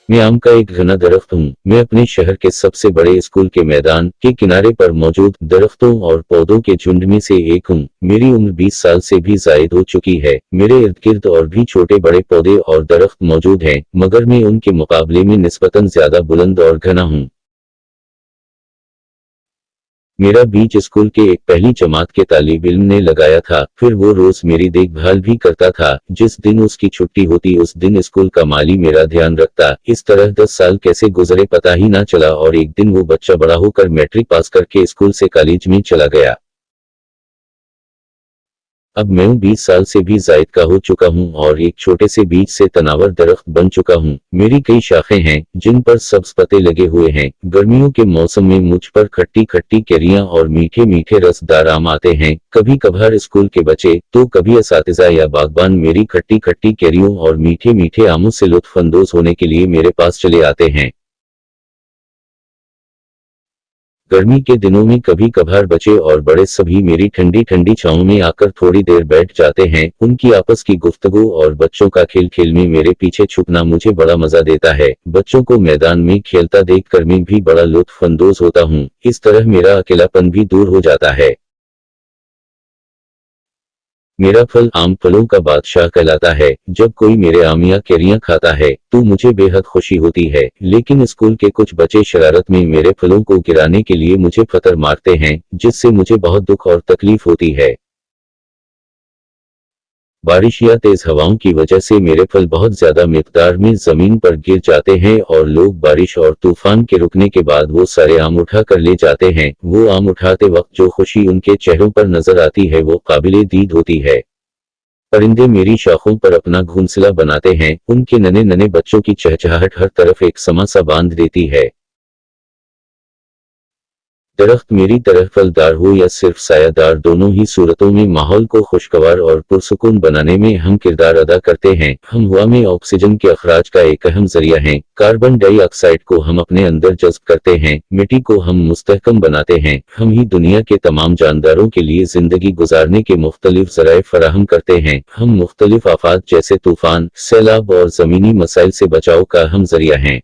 मैं आम का एक घना दरख्त हूँ। मैं अपने शहर के सबसे बड़े स्कूल के मैदान के किनारे पर मौजूद दरख्तों और पौधों के झुंड में से एक हूँ। मेरी उम्र 20 साल से भी जायद हो चुकी है। मेरे इर्द गिर्द और भी छोटे बड़े पौधे और दरख्त मौजूद हैं, मगर मैं उनके मुकाबले में निस्बतन ज्यादा बुलंद और घना हूँ। मेरा बीज स्कूल के एक पहली जमात के तालिब इल्म ने लगाया था। फिर वो रोज मेरी देखभाल भी करता था। जिस दिन उसकी छुट्टी होती उस दिन स्कूल का माली मेरा ध्यान रखता। इस तरह 10 साल कैसे गुजरे पता ही ना चला और एक दिन वो बच्चा बड़ा होकर मैट्रिक पास करके स्कूल से कॉलेज में चला गया। अब मैं 20 साल से भी जायद का हो चुका हूँ और एक छोटे से बीज से तनावर दरख्त बन चुका हूँ। मेरी कई शाखें हैं जिन पर सब्ज पत्ते लगे हुए हैं। गर्मियों के मौसम में मुझ पर खट्टी खट्टी कैरियां और मीठे मीठे रसदार आम आते हैं। कभी कभार स्कूल के बच्चे तो कभी असातिज़ा या बागबान मेरी खट्टी खट्टी कैरियों और मीठे मीठे आमों से लुत्फ अंदोज होने के लिए मेरे पास चले आते हैं। गर्मी के दिनों में कभी कभार बच्चे और बड़े सभी मेरी ठंडी ठंडी छांव में आकर थोड़ी देर बैठ जाते हैं। उनकी आपस की गुफ्तगू और बच्चों का खेल खेल में मेरे पीछे छुपना मुझे बड़ा मजा देता है। बच्चों को मैदान में खेलता देखकर मैं भी बड़ा लुत्फ अंदोज होता हूँ। इस तरह मेरा अकेलापन भी दूर हो जाता है। मेरा फल आम फलों का बादशाह कहलाता है। जब कोई मेरे आम या कैरियां खाता है तो मुझे बेहद खुशी होती है, लेकिन स्कूल के कुछ बच्चे शरारत में मेरे फलों को गिराने के लिए मुझे फतर मारते हैं, जिससे मुझे बहुत दुख और तकलीफ होती है। बारिश या तेज हवाओं की वजह से मेरे फल बहुत ज्यादा मिकदार में जमीन पर गिर जाते हैं और लोग बारिश और तूफान के रुकने के बाद वो सारे आम उठा कर ले जाते हैं। वो आम उठाते वक्त जो खुशी उनके चेहरों पर नजर आती है वो काबिले दीद होती है। परिंदे मेरी शाखों पर अपना घोंसला बनाते हैं। उनके नन्हे नन्हे बच्चों की चहचहाहट हर तरफ एक समा सा बांध देती है। दरख्त मेरी तरह फलदार हो या सिर्फ सायादार, दोनों ही सूरतों में माहौल को खुशगवार और पुरसुकून बनाने में अहम किरदार अदा करते हैं। हम हवा में ऑक्सीजन के अखराज का एक अहम जरिया हैं। कार्बन डाइऑक्साइड को हम अपने अंदर जज्ब करते हैं। मिट्टी को हम मुस्तहकम बनाते हैं। हम ही दुनिया के तमाम जानदारों के लिए जिंदगी गुजारने के मुख्तलिफ जराए फराहम करते हैं। हम मुख्तलिफ आफात जैसे तूफान, सैलाब और जमीनी मसाइल से बचाव का अहम जरिया हैं।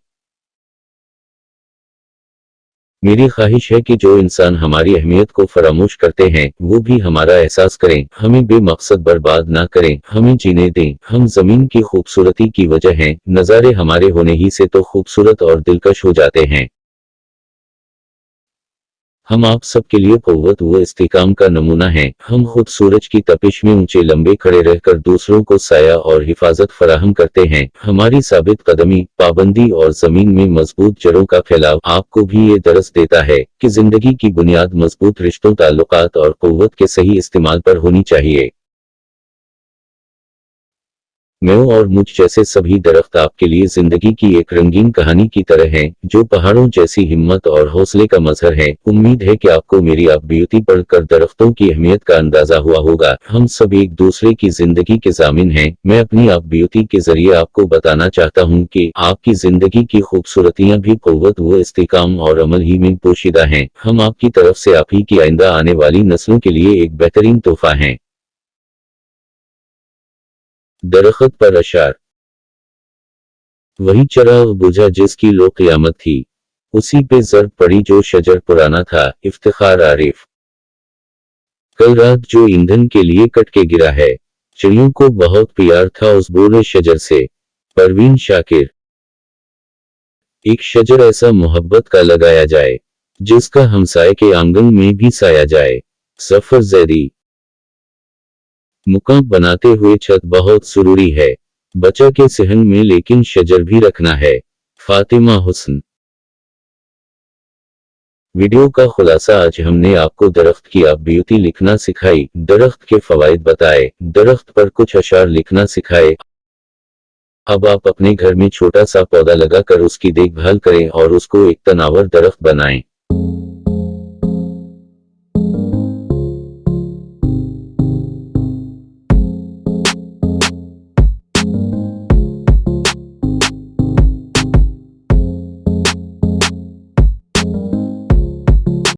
मेरी ख्वाहिश है कि जो इंसान हमारी अहमियत को फरामोश करते हैं वो भी हमारा एहसास करें, हमें बेमकसद बर्बाद ना करें, हमें जीने दें। हम जमीन की खूबसूरती की वजह हैं, नज़ारे हमारे होने ही से तो खूबसूरत और दिलकश हो जाते हैं। हम आप सबके लिए क़ुव्वत व इस्तिकाम का नमूना हैं। हम खुद सूरज की तपिश में ऊंचे लंबे खड़े रहकर दूसरों को साया और हिफाजत फराहम करते हैं। हमारी साबित कदमी, पाबंदी और जमीन में मजबूत जड़ों का फैलाव आपको भी ये दरस देता है कि जिंदगी की बुनियाद मजबूत रिश्तों, ताल्लुकात और क़ुव्वत के सही इस्तेमाल पर होनी चाहिए। मैं और मुझ जैसे सभी दरख्त आपके लिए जिंदगी की एक रंगीन कहानी की तरह हैं, जो पहाड़ों जैसी हिम्मत और हौसले का मजहर है। उम्मीद है कि आपको मेरी आप ब्यूटी पढ़कर दरख्तों की अहमियत का अंदाजा हुआ होगा। हम सब एक दूसरे की जिंदगी के जामिन हैं। मैं अपनी आप ब्यूटी के जरिए आपको बताना चाहता हूँ कि आपकी जिंदगी की खूबसूरतियाँ भी क़ुव्वत व इस्तिकाम और अमल ही में पोशीदा हैं। हम आपकी तरफ से आप ही की आइंदा आने वाली नस्लों के लिए एक बेहतरीन तोहफा हैं। दरख्त पर अशार। वही चिराग बुझा जिसकी लो क़यामत थी, उसी पे ज़र्ब पड़ी जो शजर पुराना था। इफ्तिखार आरिफ। कल रात जो ईंधन के लिए कट के गिरा है, चिड़ियों को बहुत प्यार था उस बूढ़े शजर से। परवीन शाकिर। एक शजर ऐसा मोहब्बत का लगाया जाए जिसका हमसाये के आंगन में भी साया जाए। सफर ज़ैदी। मुकाम बनाते हुए छत बहुत जरूरी है, बचा के सहन में लेकिन शजर भी रखना है। फातिमा हुस्न। वीडियो का खुलासा, आज हमने आपको दरख्त की आप ब्यूटी लिखना सिखाई, दरख्त के फवाइद बताए, दरख्त पर कुछ अशार लिखना सिखाए। अब आप अपने घर में छोटा सा पौधा लगाकर उसकी देखभाल करें और उसको एक तनावर दरख्त बनाएं।